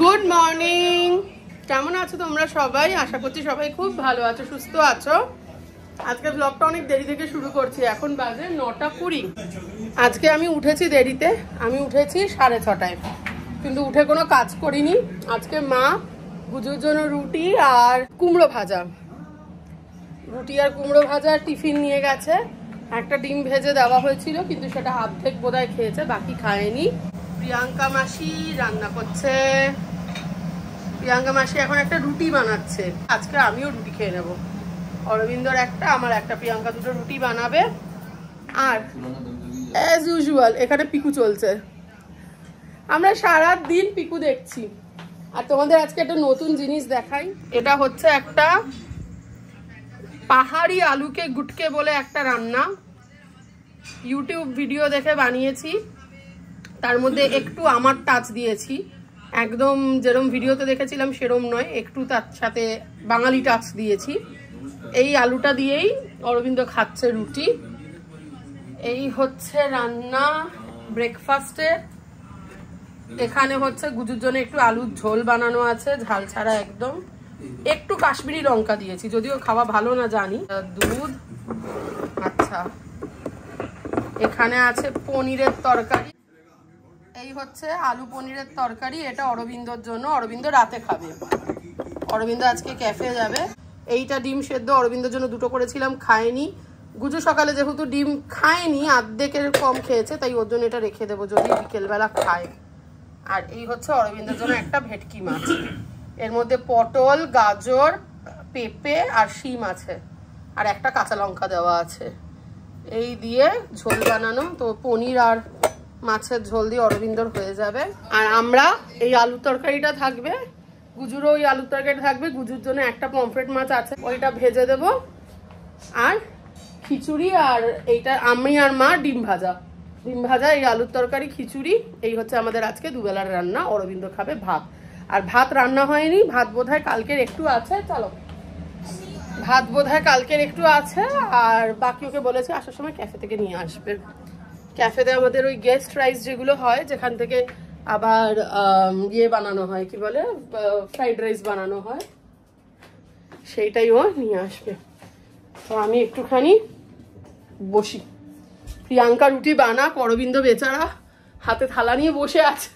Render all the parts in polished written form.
Good morning, কেমন আছো তোমরা সবাই? আশা করছি সবাই খুব ভালো আছো, সুস্থ আছো। আজকে ব্লগটা অনেক দেরি থেকে শুরু করছি, এখন বাজে 9:20। আজকে আমি উঠেছি দেরিতে, আমি উঠেছি 6:30টায়, কিন্তু উঠে কোনো কাজ করিনি। আজকে মা গুজুর জন্য রুটি আর কুমড়ো ভাজা, টিফিন নিয়ে গেছে। একটা ডিম ভেজে দেওয়া হয়েছিল, কিন্তু সেটা অর্ধেক বোধহয় খেয়েছে, বাকি খায়নি। প্রিয়াঙ্কা মাসি রান্না করছে, প্রিয়াঙ্কা মাসি এখন একটা রুটি বানাচ্ছে। আজকে আমিও রুটি খেয়ে নেবো, অরবিন্দর একটা, আমার একটা, প্রিয়াঙ্কা দুটো রুটি বানাবে। আর অ্যাজ ইউজুয়াল এখানে পিকু চলছে, আমরা সারা দিন পিকু দেখছি। আর তোমাদের আজকে একটা নতুন জিনিস দেখাই, এটা হচ্ছে একটা পাহাড়ি আলুকে গুটকে বলে একটা রান্না। ইউটিউব ভিডিও দেখে বানিয়েছি, তার মধ্যে একটু আমার টাচ দিয়েছি, একদম যেরকম ভিডিওতে দেখেছিলাম সেরম নয়, একটু তার সাথে বাঙালি টাচ দিয়েছি। এই আলুটা দিয়েই অরবিন্দ খাচ্ছে রুটি। এই হচ্ছে রান্না ব্রেকফাস্টে। এখানে হচ্ছে গুজুর জন্য একটু আলুর ঝোল বানানো আছে, ঝাল ছাড়া একদম। একটু কাশ্মীরি লঙ্কা দিয়েছি, যদিও খাওয়া ভালো না জানি। দুধ, আচ্ছা এখানে আছে পনিরের তরকারি। এই হচ্ছে আলু পনিরের তরকারি, এটা অরবিন্দর জন্য, অরবিন্দ রাতে খাবে। অরবিন্দ আজকে ক্যাফে যাবে। এইটা ডিম সেদ্ধ, অরবিন্দর জন্য দুটো করেছিলাম, খায়নি। গুজু সকালে যেহেতু ডিম খায়নি, অর্ধেকের কম খেয়েছে, তাই ওর জন্য এটা রেখে দেবো যদি বিকেলবেলা খায়। আর এই হচ্ছে অরবিন্দর জন্য একটা ভেটকি মাছ, এর মধ্যে পটল, গাজর, পেঁপে আর শিম আছে, আর একটা কাঁচা লঙ্কা দেওয়া আছে। এই দিয়ে ঝোল বানানো, তো পনির আর মাছের ঝোল দিয়ে অরবিন্দর হয়ে যাবে। আর আমরা এই আলুর তরকারিটা থাকবে, গুজুরও ওই আলুর তরকারি থাকবে। গুজুর জন্য একটা পমফ্রেট মাছ আছে, ওইটা ভেজে দেব। আর খিচুড়ি, আর এইটা আমি আর মা ডিম ভাজা, এই আলুর তরকারি, খিচুড়ি, এই হচ্ছে আমাদের আজকে দুবেলার রান্না। অরবিন্দ খাবে ভাত, আর ভাত রান্না হয়নি, ভাত বোধহয় কালকের একটু আছে। চলো, ভাত বোধহয় কালকের একটু আছে, আর বাকি ওকে বলেছে আসার সময় ক্যাফে থেকে নিয়ে আসবে। ক্যাফেতে আমাদের ওই গেস্ট রাইস যেগুলো হয়, যেখান থেকে আবার ইয়ে বানানো হয়, কি বলে, ফ্রাইড রাইস বানানো হয়, সেইটাই ও নিয়ে আসবে। তো আমি একটুখানি বসি, প্রিয়াঙ্কা রুটি বানাক, অরবিন্দ বেচারা হাতে থালা নিয়ে বসে আছে।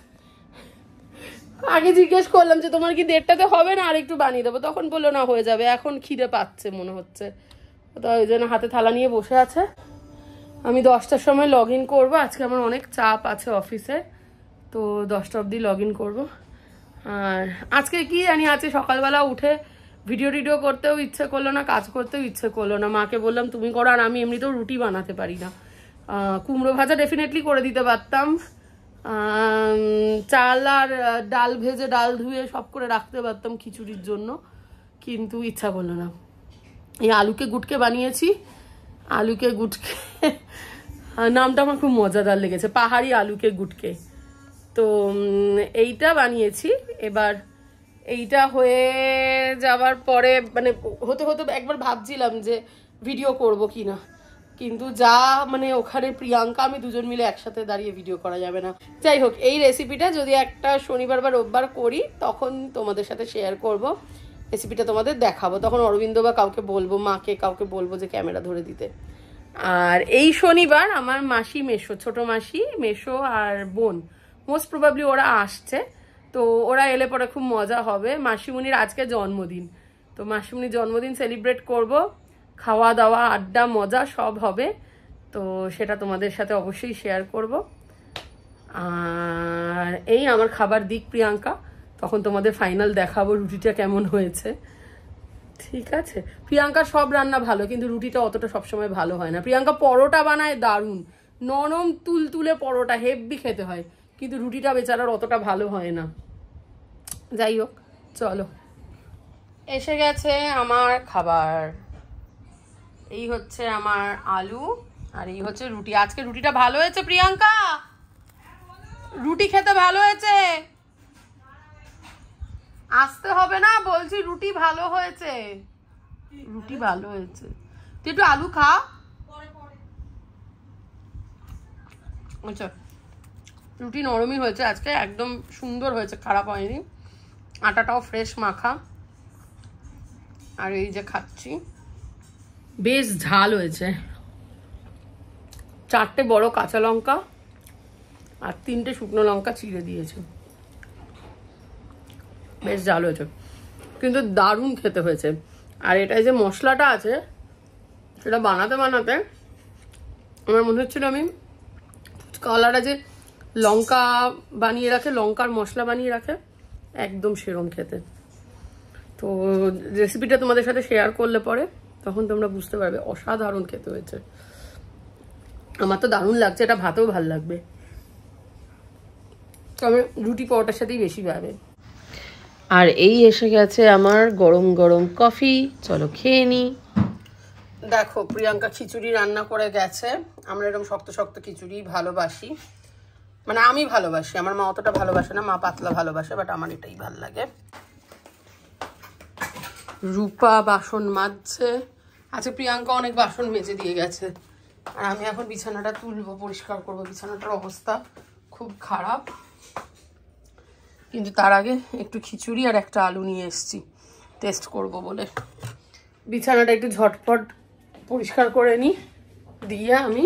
আগে জিজ্ঞেস করলাম যে তোমার কি 1:30টাতে হবে না, আর একটু বানিয়ে দেবো, তখন বললো না হয়ে যাবে, এখন খিদে পাচ্ছে মনে হচ্ছে, তো ওই জন্য হাতে থালা নিয়ে বসে আছে। আমি 10টার সময় লগ ইন করবো, আজকে আমার অনেক চাপ আছে অফিসে, তো 10টা অবধি লগ ইন করবো। আর আজকে কি জানি, আছে সকালবেলা উঠে ভিডিও করতেও ইচ্ছে করলো না, কাজ করতেও ইচ্ছে করলো না। মাকে বললাম তুমি করো, আর আমি এমনিতেও রুটি বানাতে পারি না। কুমড়ো ভাজা ডেফিনেটলি করে দিতে পারতাম, চাল আর ডাল ভেজে, ডাল ধুয়ে সব করে রাখতে পারতাম খিচুড়ির জন্য, কিন্তু ইচ্ছা করলো না। এই আলুকে গুটকে বানিয়েছি, আলুকে গুটকে নামটা আমার খুব মজাদার লেগেছে, পাহাড়ি আলুকে গুটকে। তো এইটা বানিয়েছি। এবার এইটা হয়ে যাওয়ার পরে, মানে হতে একবার ভাবছিলাম যে ভিডিও করব কিনা, কিন্তু যা মানে ওখানে প্রিয়াঙ্কা আমি দুজন মিলে একসাথে দাঁড়িয়ে ভিডিও করা যাবে না। যাই হোক, এই রেসিপিটা যদি একটা শনিবার বা রোববার করি, তখন তোমাদের সাথে শেয়ার করব, রেসিপিটা তোমাদের দেখাবো। তখন অরবিন্দ বা কাউকে বলবো, মাকে কাউকে বলবো যে ক্যামেরা ধরে দিতে। আর এই শনিবার আমার মাসি, মেশো, ছোট মাসি, মেশো আর বোন মোস্ট প্রবাবলি ওরা আসছে, তো ওরা এলে পরে খুব মজা হবে। মাসিমণির আজকে জন্মদিন, তো মাসিমণির জন্মদিন সেলিব্রেট করব, খাওয়া দাওয়া, আড্ডা, মজা সব হবে, তো সেটা তোমাদের সাথে অবশ্যই শেয়ার করব। আর এই আমার খাবার দিক প্রিয়াঙ্কা, তখন তোমাদের ফাইনাল দেখাবো রুটিটা কেমন হয়েছে। ঠিক আছে, প্রিয়াঙ্কার সব রান্না ভালো, কিন্তু রুটিটা অতটা সবসময় ভালো হয় না। প্রিয়াঙ্কা পরোটা বানায় দারুণ, নরম তুলতুলে পরোটা, হেভি খেতে হয়, কিন্তু রুটিটা বেচারার অতটা ভালো হয় না। যাই হোক, চলো, এসে গেছে আমার খাবার। এই হচ্ছে আমার আলু, আর এই হচ্ছে রুটি। আজকে রুটিটা ভালো হয়েছে প্রিয়াঙ্কা, রুটি খেতে ভালো হয়েছে, আসতে হবে না বলছি, রুটি ভালো হয়েছে, রুটি ভালো হয়েছে। তুই একটু আলু খা। আচ্ছা, রুটি নরমই হয়েছে আজকে, একদম সুন্দর হয়েছে, খারাপ হয়নি। আটাটাও ফ্রেশ মাখা। আর এই যে খাচ্ছি, বেশ ঝাল হয়েছে। 4টে বড় কাঁচা লঙ্কা আর 3টে শুকনো লঙ্কা চিড়ে দিয়েছে। বেশ ঝাল হয়েছে, কিন্তু দারুণ খেতে হয়েছে। আর এটাই যে মশলাটা আছে সেটা বানাতে বানাতে আমার মনে হচ্ছিল আমি ফুচকাওয়ালারা যে লঙ্কা বানিয়ে রাখে, লঙ্কার মশলা বানিয়ে রাখে, একদম সেরম খেতে। তো রেসিপিটা তোমাদের সাথে শেয়ার করলে পরে তখন তোমরা বুঝতে পারবে, অসাধারণ খেতে হয়েছে। আমার তো দারুণ লাগছে, এটা ভাতেও ভাল লাগবে, তবে রুটি পরোটার সাথেই বেশি ভাবে। আর এই এসে গেছে আমার গরম গরম কফি, চলো খেয়ে নি। দেখো প্রিয়াঙ্কা খিচুড়ি রান্না করে গেছে। আমরা এরকম শক্ত শক্ত খিচুড়ি ভালোবাসি, মানে আমি ভালোবাসি, আমার মা অতটা ভালোবাসে না, মা পাতলা ভালোবাসে, বাট আমার এটাই ভাল লাগে। রূপা বাসন মাজছে, আচ্ছা প্রিয়াঙ্কা অনেক বাসন মেজে দিয়ে গেছে। আর আমি এখন বিছানাটা তুলবো, পরিষ্কার করবো। বিছানাটার অবস্থা খুব খারাপ, কিন্তু তার আগে একটু খিচুড়ি আর একটা আলু নিয়ে এসেছি টেস্ট করব বলে। বিছানাটা একটু ঝটপট পরিষ্কার করে নিই, দিয়ে আমি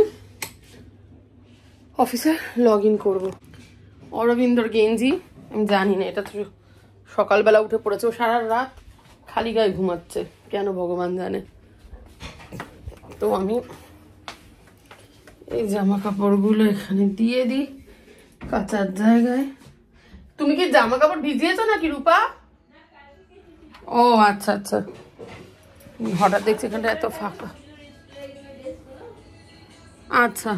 অফিসে লগ ইন করবো। অরবিন্দর গেঞ্জি, আমি জানি না, এটা তো সকালবেলা উঠে পড়েছে, ও সারা রাত খালি গায়ে ঘুমাচ্ছে, কেন ভগবান জানে। তো আমি এই জামা কাপড়গুলো এখানে দিয়ে দিই কাচার জায়গায়। তুমি কি জামা কাপড় ভিজিয়েছো নাকি রূপা? ও আচ্ছা আচ্ছা, হঠাৎ দেখছি এখানটা এত ফাঁকা। আচ্ছা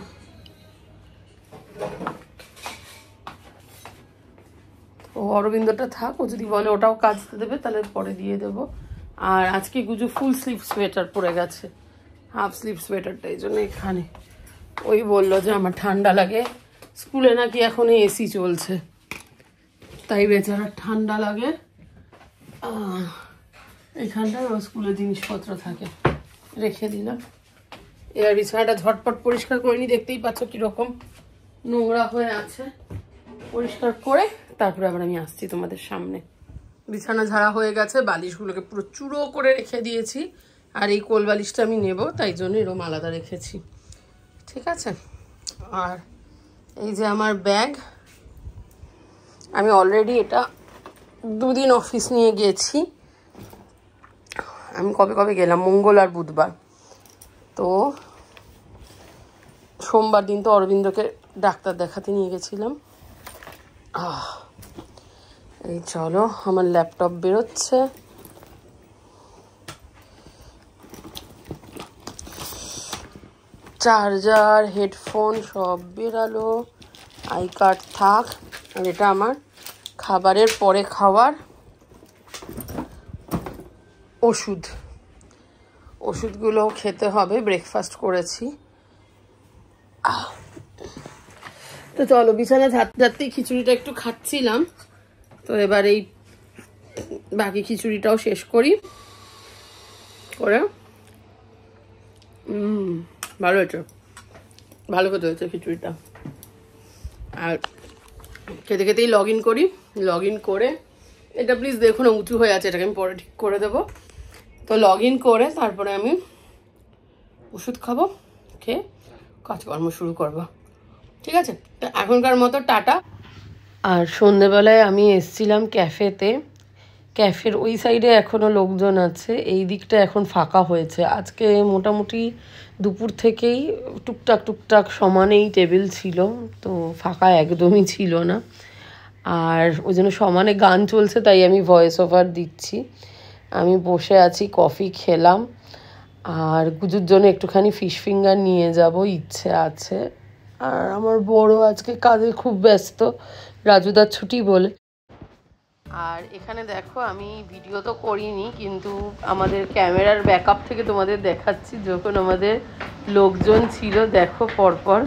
ও অরবিন্দটা থাক, ও যদি বলে ওটাও কাচতে দেবে তাহলে পরে দিয়ে দেবো। আর আজকে গুজু ফুল স্লিভ সোয়েটার পরে গেছে, হাফ স্লিভ সোয়েটারটা এই জন্য এখানে। ওই বললো যে আমার ঠান্ডা লাগে, স্কুলে নাকি এখন এসি চলছে, তাই বেচারা ঠান্ডা লাগে। এখানটায় ও স্কুলের জিনিসপত্র থাকে, রেখে দিলাম। এবার বিছানাটা ঝটপট পরিষ্কার করে নি, দেখতেই পাচ্ছ কিরকম নোংরা হয়ে আছে। পরিষ্কার করে তারপরে আবার আমি আসছি তোমাদের সামনে। বিছানা ঝাড়া হয়ে গেছে, বালিশগুলোকে পুরো চুড়ো করে রেখে দিয়েছি। আর এই কোল বালিশটা আমি নেব, তাই জন্য এরকম আলাদা রেখেছি, ঠিক আছে। আর এই যে আমার ব্যাগ, আমি অলরেডি এটা 2 দিন অফিস নিয়ে গিয়েছি। আমি কবে কবে গেলাম, মঙ্গল আর বুধবার। তো সোমবার দিন তো অরবিন্দকে ডাক্তার দেখাতে নিয়ে গেছিলাম। এই চলো, আমার ল্যাপটপ বেরোচ্ছে। চার্জার, হেডফোন সব বেরালো, আই কার্ড থাক। আর এটা আমার খাবারের পরে খাওয়ার ওষুধ, ওষুধগুলো খেতে হবে, ব্রেকফাস্ট করেছি। তো চলো, বিছানা ঝাড়তেই খিচুড়িটা একটু খাচ্ছিলাম, তো এবার এই বাকি খিচুড়িটাও শেষ করি করে। ভালো হয়েছে, ভালো খেতে হয়েছে খিচুড়িটা। আর খেতে খেতেই লগ ইন করি, লগ ইন করে, এটা প্লিজ দেখো না উঁচু হয়ে আছে, এটাকে আমি পরে ঠিক করে দেবো। তো লগ ইন করে তারপরে আমি ওষুধ খাবো, খেয়ে কাজকর্ম শুরু করবো, ঠিক আছে। তো এখনকার মতো টাটা। আর সন্ধেবেলায় আমি এসছিলাম ক্যাফেতে, ক্যাফের ওই সাইডে এখনও লোকজন আছে, এই দিকটা এখন ফাঁকা হয়েছে। আজকে মোটামুটি দুপুর থেকেই টুকটাক টুকটাক সমানেই টেবিল ছিল, তো ফাঁকা একদমই ছিল না। আর ওই জন্য সমানে গান চলছে, তাই আমি ভয়েস ওভার দিচ্ছি। আমি বসে আছি, কফি খেলাম, আর গুজুর জন্য একটুখানি ফিশ ফিঙ্গার নিয়ে যাব ইচ্ছে আছে। আর আমার বড় আজকে কাজে খুব ব্যস্ত, রাজুদার ছুটি বলে। আর এখানে দেখো, আমি ভিডিও তো করিনি, কিন্তু আমাদের ক্যামেরার ব্যাকআপ থেকে তোমাদের দেখাচ্ছি যখন আমাদের লোকজন ছিল, দেখো পরপর।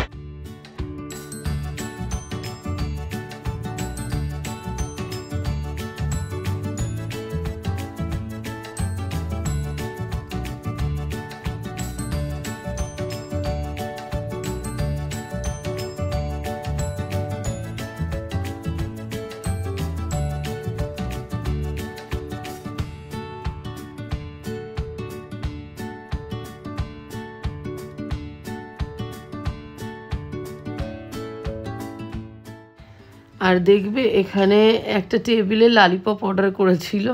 আর দেখবে এখানে একটা টেবিলে লালিপপ অর্ডার করেছিল,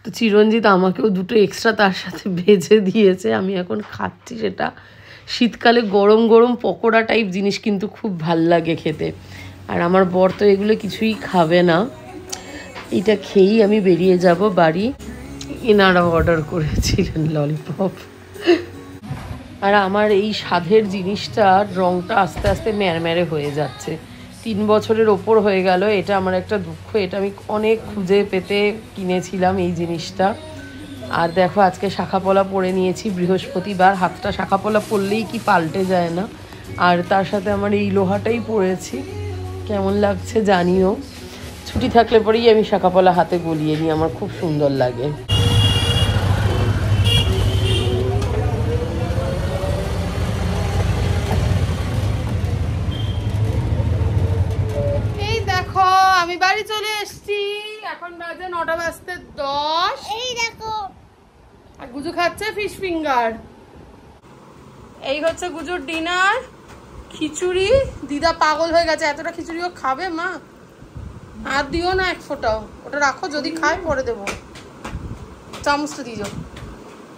তো চিরঞ্জিত আমাকেও দুটো এক্সট্রা তার সাথে ভেজে দিয়েছে, আমি এখন খাচ্ছি সেটা। শীতকালে গরম গরম পকোড়া টাইপ জিনিস কিন্তু খুব ভাল লাগে খেতে, আর আমার বর তো এগুলো কিছুই খাবে না। এটা খেয়েই আমি বেরিয়ে যাব বাড়ি। এনারা অর্ডার করেছিলেন ললিপপ। আর আমার এই স্বাদের জিনিসটার রঙটা আস্তে আস্তে ম্যারম্যারে হয়ে যাচ্ছে, 3 বছরের ওপর হয়ে গেল। এটা আমার একটা দুঃখ, এটা আমি অনেক খুঁজে পেতে কিনেছিলাম এই জিনিসটা। আর দেখো আজকে শাখাপলা পরে নিয়েছি, বৃহস্পতিবার, হাতটা শাখাপলা পরলেই কি পাল্টে যায় না। আর তার সাথে আমার এই লোহাটাই পরেছি, কেমন লাগছে জানিও। ছুটি থাকলে পরেই আমি শাখাপলা হাতে গলিয়ে নিই, আমার খুব সুন্দর লাগে। এই দেখো আমি বাড়ি চলে এসেছি, এখন বাজে 9টা বাজতে 10। এই দেখো আর গুজু খাচ্ছে ফিশ ফিঙ্গার। এই হচ্ছে গুজুর ডিনার, খিচুড়ি। দিদা পাগল হয়ে গেছে, এতটা খিচুড়িও খাবে মা? আর দিও না এক ফোঁটাও, ওটা রাখো, যদি খায় পরে দেবো। চামচটা দিও।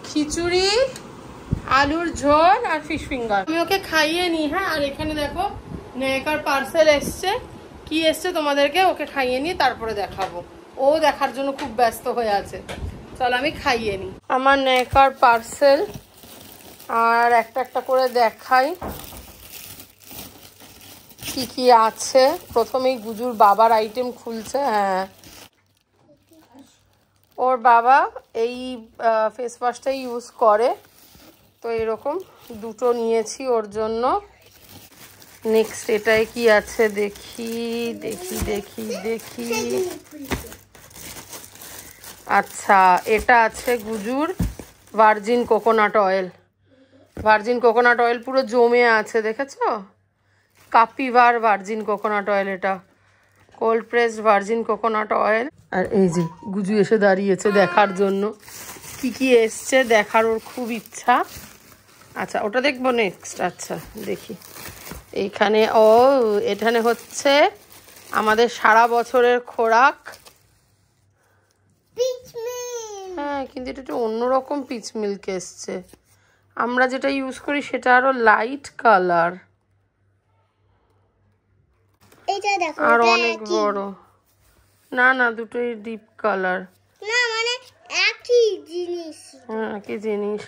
খিচুড়ি, আলুর ঝোল আর ফিশ ফিঙ্গার। আমি ওকে খাইয়ে নি। হ্যাঁ, আর এখানে দেখো নেকার পার্সেল এসছে। কি এসছে তোমাদেরকে ওকে খাইয়ে নি তারপরে দেখাবো, ও দেখার জন্য খুব ব্যস্ত হয়ে আছে। চল আমি খাইয়ে নি আমার নেকার পার্সেল, আর একটা একটা করে দেখাই কি কি আছে। প্রথমেই গুজুর বাবার আইটেম খুলছে। হ্যাঁ, ওর বাবা এই ফেস ওয়াশটাই ইউজ করে, তো এরকম দুটো নিয়েছি ওর জন্য। নেক্সট এটাই কি আছে দেখি দেখি দেখি দেখি। আচ্ছা, এটা আছে গুজুর virgin coconut oil. Virgin coconut oil পুরো জমে আছে, দেখেছো? কাপিভার ভার্জিন কোকোনাট অয়েল, এটা cold pressed virgin coconut oil. আর এই যে গুজু এসে দাঁড়িয়েছে দেখার জন্য কি কি এসছে, দেখার ওর খুব ইচ্ছা। আচ্ছা, ওটা দেখবো নেক্সট। আচ্ছা দেখি এইখানে। ও, এখানে হচ্ছে আমাদের সারা বছরের খোরাক। হ্যাঁ, কিন্তু এটা একটু অন্যরকম পিচ মিল্ক এসছে। আমরা যেটা ইউজ করি সেটা আরো লাইট কালার, আর অনেক বড়। না না, দুটোই ডিপ কালার। না মানে একই জিনিস। হ্যাঁ, একই জিনিস।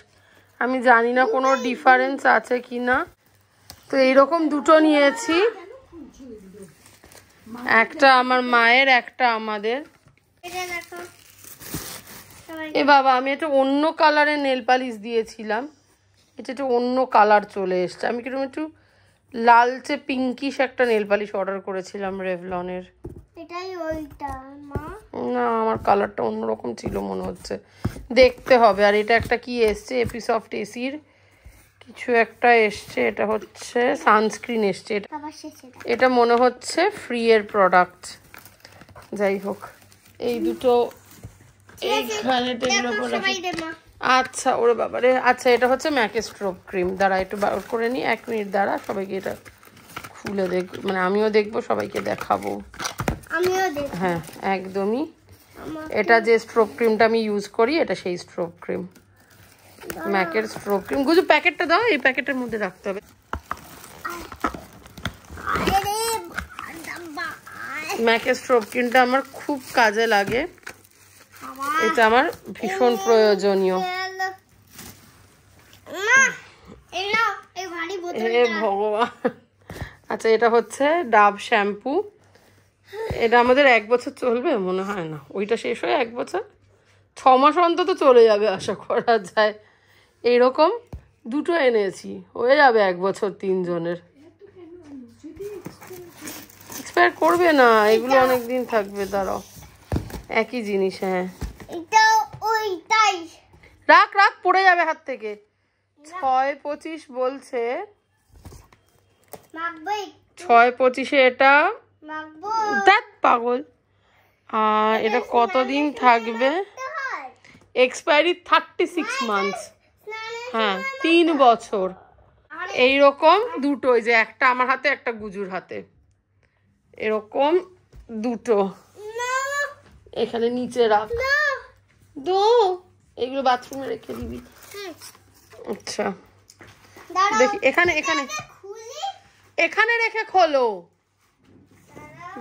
আমি জানি না কোনো ডিফারেন্স আছে কি না। তো এইরকম দুটো নিয়েছি, একটা আমার মায়ের, একটা আমাদের। এ বাবা, আমি একটা অন্য কালারের নেল পালিশ দিয়েছিলাম, এটা একটু অন্য কালার চলে এসছে। আমি কিরকম একটু লালচে পিঙ্কিশ একটা নেল পালিশ অর্ডার করেছিলাম রেভলনের। এটাই ওইটা মা? না, আমার কালারটা অন্যরকম ছিল মনে হচ্ছে, দেখতে হবে। আর এটা একটা কি এসছে, এপিসফট এসির কিছু একটা এসছে, এটা হচ্ছে সানস্ক্রিন এসছে। এটা মনে হচ্ছে ফ্রি এর প্রোডাক্ট। যাই হোক, এই দুটো এইখানে টেবিলের উপর রাখি। আচ্ছা, ওরে বাবারে। আচ্ছা, এটা হচ্ছে ম্যাকের স্ট্রোব ক্রিম। দাঁড়া একটু বার করে নিই, 1 মিনিট দাঁড়া। সবাইকে এটা খুলে দেখ, মানে আমিও দেখবো, সবাইকে দেখাবো। হ্যাঁ, একদমই। এটা যে স্ট্রোব ক্রিমটা আমি ইউজ করি, এটা সেই স্ট্রোব ক্রিম, ম্যাকের স্ট্রোব ক্রিম। গুজু প্যাকেটটা দাও, এই প্যাকেটের মধ্যে রাখতে হবে। ম্যাকের স্ট্রোব ক্রিমটা আমার খুব কাজে লাগে, এটা আমার ভীষণ প্রয়োজনীয়। হে ভগবান। আচ্ছা, এটা হচ্ছে ডাব শ্যাম্পু। এটা আমাদের 1 বছর চলবে মনে হয় না, ওইটা শেষ হয়ে 1 বছর, 6 মাস অন্তত চলে যাবে আশা করা যায়। এইরকম দুটো এনেছি, হয়ে যাবে 1 বছর 3 জনের। এক্সপায়ার করবে না, এগুলো অনেক দিন থাকবে। দাঁড়াও, একই জিনিস। হ্যাঁ, রাখ রাখ, পড়ে যাবে হাত থেকে। 6.25 বলছে, 6.25 এটা। দেখ পাগল, এটা কতদিন থাকবে? Expiry 36 months. হ্যাঁ, 3 বছর। এইরকম দুটো, যে একটা আমার হাতে, একটা গুজুর হাতে, এরকম দুটো এখানে নিচে রাখ। দো এগুলো বাথরুমে রেখে দিবি। আচ্ছা দেখি এখানে এখানে এখানে রেখে খোলো।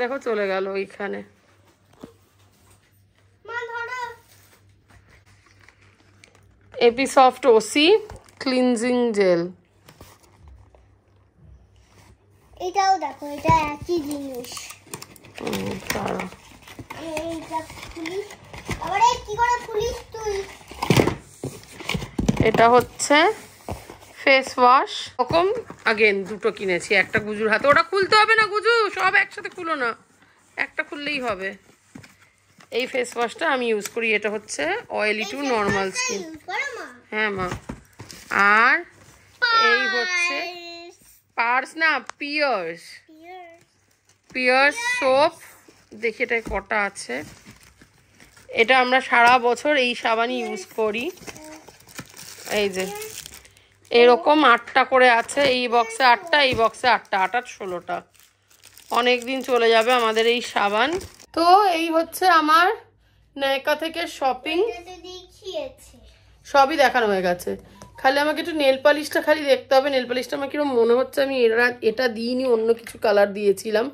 দেখো চলে গেল ওইখানে। এপিসফট ওসি ক্লিনজিং জেল। এটাও দেখো, এটা একই জিনিস। এটা হচ্ছে ফেস ওয়াশ। এরকম আগেন দুটো কিনেছি, একটা গুজুর হাতে। ওটা খুলতে হবে না গুজু, সব একসাথে খুলো না, একটা খুললেই হবে। এই ফেস ওয়াশটা আমি ইউজ করি, এটা হচ্ছে অয়েলি টু নর্মাল স্কিন। হ্যাঁ মা। আর এই হচ্ছে পার্স না পিয়ার্স, পিয়ার্স সোপ। দেখি এটা কটা আছে। এটা আমরা সারা বছর এই সাবানই ইউজ করি। এই যে এরকম 8টা করে আছে, এই বক্সে 8টা, এই বক্সে 8টা, 8 আর 16টা। অনেক দিন চলে যাবে আমাদের এই সাবান। তো এই হচ্ছে আমার নায়কা থেকে শপিং। সবই দেখানো হয়ে গেছে, খালি আমাকে একটু নেল পালিশটা খালি দেখতে হবে। নেল পালিশটা আমার কিরকম মনে হচ্ছে আমি এটা দিইনি, অন্য কিছু কালার দিয়েছিলাম।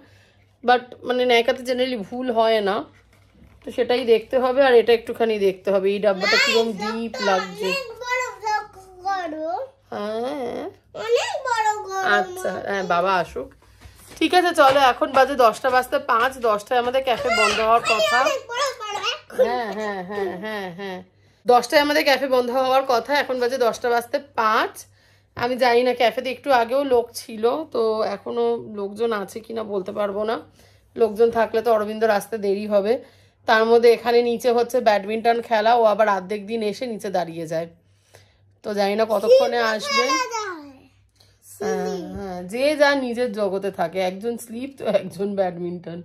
বাট মানে নায়কাতে জেনারেলি ভুল হয় না, তো সেটাই দেখতে হবে। আর এটা একটুখানি দেখতে হবে এই ডাব্বাটা কিরকম ডিপ লাগছে। হ্যাঁ আচ্ছা, হ্যাঁ বাবা আসুক। ঠিক আছে চলো, এখন বাজে 10টা বাজতে 5। 10টায় আমাদের ক্যাফে বন্ধ হওয়ার কথা। হ্যাঁ হ্যাঁ হ্যাঁ হ্যাঁ হ্যাঁ 10টায় আমাদের ক্যাফে বন্ধ হওয়ার কথা, এখন বাজে 10টা বাজতে 5। আমি জানি না, ক্যাফেতে একটু আগেও লোক ছিল, তো এখনো লোকজন আছে কিনা বলতে পারবো না। লোকজন থাকলে তো অরবিন্দর আসতে দেরি হবে। তার মধ্যে এখানে নিচে হচ্ছে ব্যাডমিন্টন খেলা, ও আবার অর্ধেক দিন এসে নিচে দাঁড়িয়ে যায়, তো জানি না কতক্ষণে আসবে। হ্যাঁ যে যা নিজের জগতে থাকে, একজন স্লিপ তো একজন ব্যাডমিন্টন।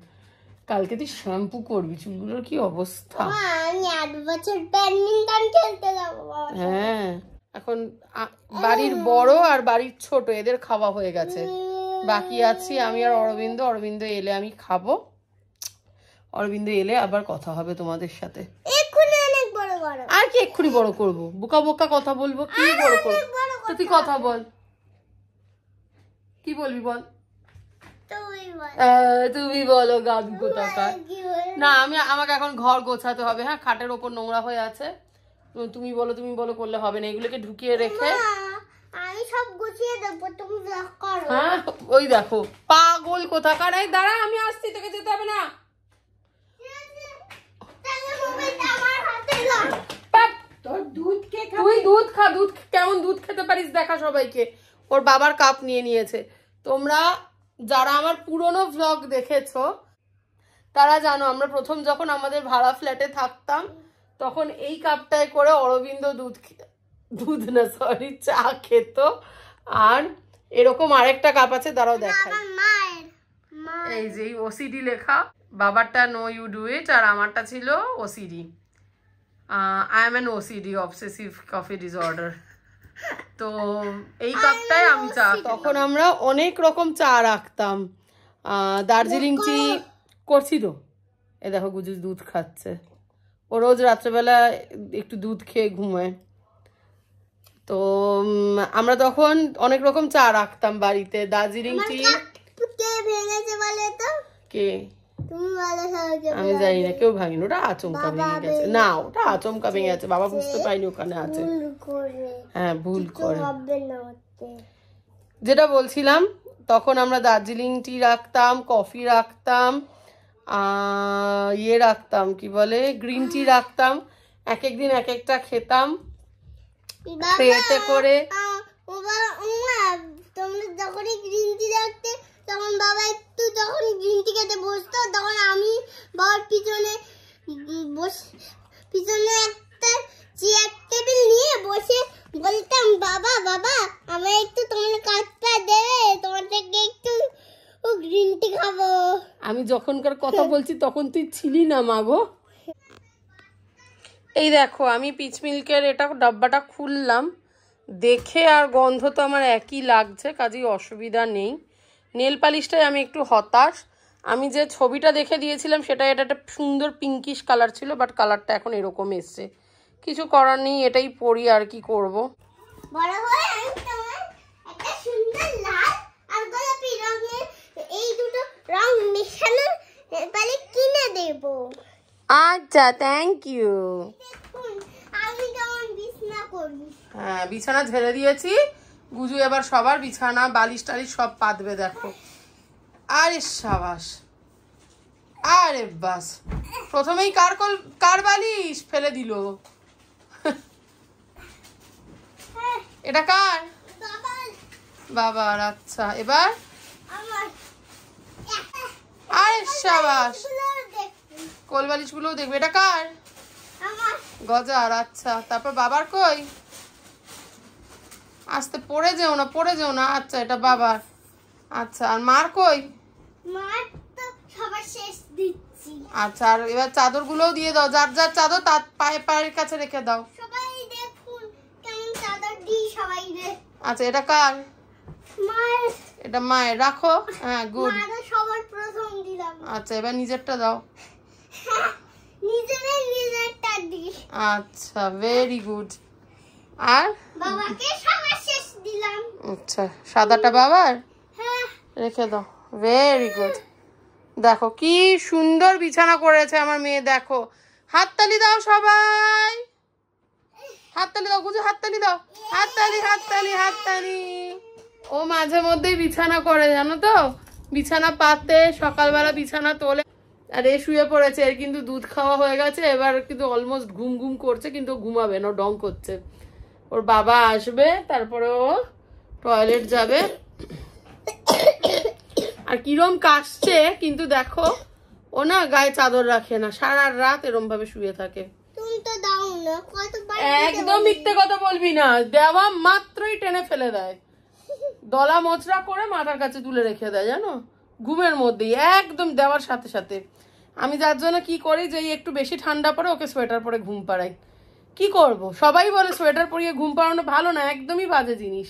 কালকে তুই শ্যাম্পু করবি, চুলগুলোর কি অবস্থা। আমি 8 বছর ব্যাডমিন্টন খেলতে যাবো। হ্যাঁ এখন বাড়ির বড় আর বাড়ির ছোট এদের খাওয়া হয়ে গেছে, বাকি আছি আমি আর অরবিন্দ। অরবিন্দ এলে আমি খাবো, অরবিন্দ এলে আবার কথা হবে তোমাদের সাথে। এক্ষুনি অনেক বড় বড়। আর কি এক্ষুনি বড় করবো, বোকা বোকা কথা বলবো, কি বড় করবো। তো তুই কথা বল, কি বলবি বল। তুমি বলো গাবি কোথাকার। না আমাকে এখন ঘর গোছাতে হবে। হ্যাঁ খাটের ওপর নোংরা হয়ে আছে, তুমি বলো তুমি বলো করলে হবে না। এগুলোকে ঢুকিয়ে রেখে আমি সব গুছিয়ে দেব, তুমি ব্লক করো। হ্যাঁ ওই দেখো পাগল কোথাকার। এই দাঁড়া আমি আসছি, তোকে যেতে হবে না। তুই দুধ খা, দুধ কেমন দুধ খেতে পারিস দেখা সবাইকে। ওর বাবার কাপ নিয়ে নিয়েছে। তোমরা যারা আমার পুরনো ভ্লগ দেখেছো তারা জানো, আমরা প্রথম যখন আমাদের ভাড়া ফ্ল্যাটে থাকতাম তখন এই কাপটায় করে অরবিন্দ দুধ না সরি চা খেত। আর এরকম আরেকটা কাপ আছে, দাঁড়াও দেখাই। এই যে ওসিডি লেখা, বাবারটা নো ইউ ডু ইট, আর আমারটা ছিল OCD. I am an OCD, obsessive coffee disorder. তো এই কাপটায় আমি চা, তখন আমরা অনেক রকম চা রাখতাম। দার্জিলিং টি করছি তো। এ দেখো গুজু দুধ খাচ্ছে, ও রোজ রাত্রেবেলা একটু দুধ খেয়ে ঘুমায়। তো আমরা তখন অনেক রকম চা রাখতাম বাড়িতে। দার্জিলিং টি কে ভেঙেছে বলে তো? কে? তুমি বলো সবাইকে। আমি জানি না, কেউ ভাঙিনি, ওটা আচমকা ভেঙে গেছে। না ওটা আচমকা ভেঙে গেছে, বাবা বুঝতে পারিনি ওখানে আছে। হ্যাঁ ভুল করে। যেটা বলছিলাম, তখন আমরা দার্জিলিং টি রাখতাম, কফি রাখতাম, ইয়ে রাখতাম কি বলে গ্রিন টি রাখতাম। এক একদিন এক একটা খেতাম ট্রেতে করে। তোমরা যখনই গ্রিন টি রাখতে তখন বাবা একটু যখন গ্রিন টি খেতে বসতো, তখন আমি বাবার পিছনে একটা চেয়ার টেবিল নিয়ে বসে বলতাম, বাবা বাবা আমার একটু তোমার কাপটা দেবে, তোমার থেকে একটু গ্রিন টি খাবো। আমি যখনকার কথা বলছি তখন তুই ছিলি না মা গো। এই দেখো আমি পিচ মিল্কের এটা ডাব্বাটা খুললাম, দেখে আর গন্ধ তো আমার একই লাগছে, কাজেই অসুবিধা নেই। নেল পালিশটাই আমি একটু হতাশ। আমি যে ছবিটা দেখে দিয়েছিলাম সেটা এটা একটা সুন্দর পিঙ্কিশ কালার ছিল, বাট কালারটা এখন এরকম এসছে। কিছু করার নেই, এটাই পরি, আর কি করব। বড় হয়ে আমি তোমার একটা সুন্দর লাল আর গোলাপি রঙের এই দুটো রং মেশানো তাহলে কিনে দেব। আচ্ছা, থ্যাংক ইউ। দেখুন আমি কেমন বিছানা করি। হ্যাঁ, বিছানা ঝেড়ে দিয়েছি। গুজু এবার সবার বিছানা বালিশ টালিশ সব পাতবে, দেখো। আরে সাবাস, আরে বাস, প্রথমেই কার বালিশ ফেলে দিল। এটা কার? বাবার। আচ্ছা, এবার আরে সাবাস, কোল বালিশ গুলোও দেখবে। এটা কার? গজার। আচ্ছা, তারপর বাবার কই? আস্তে, পড়ে যেও না, পড়ে যেও না। আচ্ছা, এটা বাবার। আচ্ছা, আর মার কই? মার তো সবার শেষ দিচ্ছি। আচ্ছা, আর এবার চাদর গুলোও দিয়ে দাও, যার যার চাদর তার পায়ের কাছে রেখে দাও। সবাই দেখুন কেমন চাদর দিই সবাই রে। আচ্ছা, এটা কার? মায়ের। এটা মায়ের, রাখো। হ্যাঁ, গুড। মারও সবার প্রথম দিলাম। আচ্ছা, এবার নিজেরটা দাও। নিজেরটা দিই। আচ্ছা, ভেরি গুড। আর বাবাকে সবার শেষ দিলাম। আচ্ছা, সাদাটা বাবার হ্যাঁ, রেখে দাও। Very good. দেখো কি সুন্দর বিছানা করেছে আমার মেয়ে, দেখো। হাততালি দাও সবাই, হাততালি দাও গুজু, হাততালি দাও, হাততালি হাততালি হাততালি। ও মাঝে মধ্যেই বিছানা করে, জানো তো, বিছানা পাতে, সকালবেলা বিছানা তোলে। আর এ শুয়ে পড়েছে, এর কিন্তু দুধ খাওয়া হয়ে গেছে, এবার কিন্তু অলমোস্ট ঘুম ঘুম করছে, কিন্তু ঘুমাবে না, ডং করছে। ওর বাবা আসবে, তারপরে ও টয়লেট যাবে। আর কিরম কাশছে, কিন্তু দেখো ও না গায়ে চাদর রাখে না, সারা রাত এরম ভাবে শুয়ে থাকে। তুমি তো দাও না, কতবার একদম মিথ্যে কথা বলবি না, দেওয়া মাত্রই টেনে ফেলে দেয়, দলা মোচড়া করে মাথার কাছে তুলে রেখে দেয়, জানো, ঘুমের মধ্যেই একদম দেওয়ার সাথে সাথে। আমি যার জন্য কি করি, যে একটু বেশি ঠান্ডা পড়ে ওকে সোয়েটার পরে ঘুম পাড়াই। কি করব, সবাই বলে সোয়েটার পরিয়ে ঘুম পাড়ানো ভালো না, একদমই বাজে জিনিস,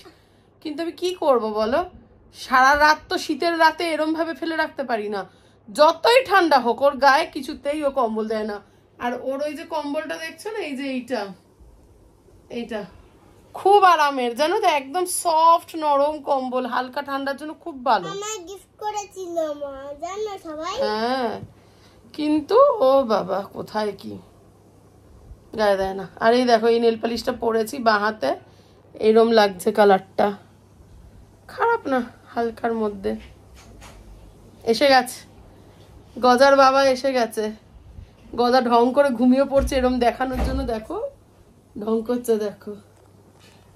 কিন্তু আমি কি করব বলো, সারা রাত তো শীতের রাতে এরম ভাবে ফেলে রাখতে পারি না। যতই ঠান্ডা হোক ওর গায়ে কিছুতেই ও কম্বল দেয় না। আর ওর ওই যে কম্বলটা দেখছো না, এই যে এইটা খুব আরামের, জানো তো, একদম সফট নরম কম্বল, হালকা ঠান্ডার জন্য খুব ভালো। আমায় গিফট করেছিল মা, জানো সবাই। হ্যাঁ, কিন্তু ও বাবা কোথায় কি গায়ে দেয় না। আর এই দেখো, এই নেল পালিশটা পরেছি বাঁ হাতে, এরম লাগছে কালারটা, খারাপ না, হালকার মধ্যে। এসে গেছে গজার বাবা, এসে গেছে। গজা ঢং করে ঘুমিয়ে পড়ছে এরম দেখানোর জন্য, দেখো ঢং করছে, দেখো।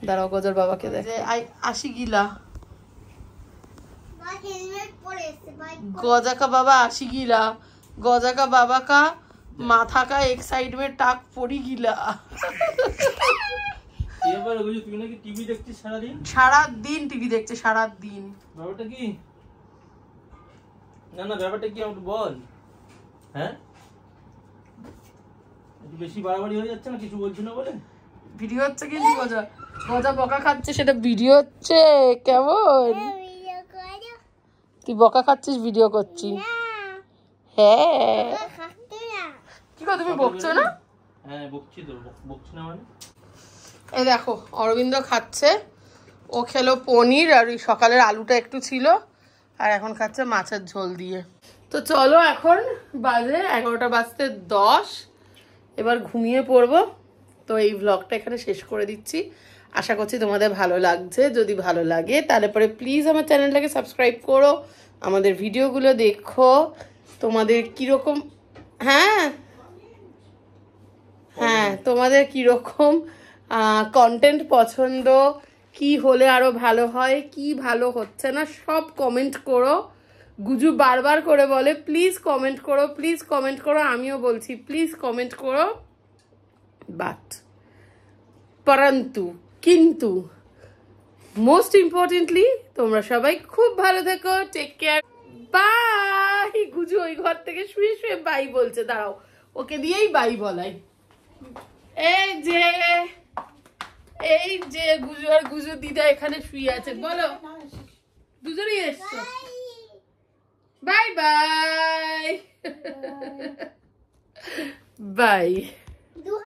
দাঁড়াও গজার বাবাকে দেখে আসি গিলা। হেলমেট পরে এসে ভাই। गौजा का बाबा आशी गिला, गौजा का बाबा का माथा का एक साइड में टाक पड़ी गिला। এবার ওই যে তুই নাকি টিভি দেখছিস সারা দিন? সারা দিন টিভি দেখছে, সারা দিন। ব্যাপারটা কি? না না, ব্যাপারটা কি আমাকে বল। হ্যাঁ, একটু বেশি বাড়াবাড়ি হয়ে যাচ্ছে না, কিছু বলছি না বলে। ভিডিও হচ্ছে কিন্তু গজা গজা বকা খাচ্ছে, সেটা ভিডিও হচ্ছে কেমন? ভিডিও করো তুই বকা খাচ্ছিস, ভিডিও করছি। না, হ্যাঁ, খাতে না। কি গো তুমি বকছো না? হ্যাঁ বকছি তো, বকছি না মানে। এই দেখো অরবিন্দ খাচ্ছে, ও খেলো পনির, আর ওই সকালের আলুটা একটু ছিল, আর এখন খাচ্ছে মাছের ঝোল দিয়ে। তো চলো, এখন বাজে 11টা বাজতে 10, এবার ঘুমিয়ে পড়বো। তো এই ভ্লগটা এখানে শেষ করে দিচ্ছি, আশা করছি তোমাদের ভালো লাগছে। যদি ভালো লাগে তাহলে পরে প্লিজ আমার চ্যানেলটাকে সাবস্ক্রাইব করো, আমাদের ভিডিওগুলো দেখো, তোমাদের কীরকম, হ্যাঁ হ্যাঁ, তোমাদের কীরকম কন্টেন্ট পছন্দ, কি হলে আরও ভালো হয়, কি ভালো হচ্ছে না, সব কমেন্ট করো। গুজু বারবার করে বলে প্লিজ কমেন্ট করো, প্লিজ কমেন্ট করো, আমিও বলছি প্লিজ কমেন্ট করো। বাট কিন্তু মোস্ট ইম্পর্টেন্টলি তোমরা সবাই খুব ভালো থেকো, টেক কেয়ার, বাই। গুজু ওই ঘর থেকে শুয়ে শুয়ে বাই বলছে, দাঁড়াও ওকে দিয়েই বাই বলাই। এই যে গুজু আর গুজু দিদা এখানে শুয়ে আছে, বলো দুজনেই এসছো, বাই বাই। বাই।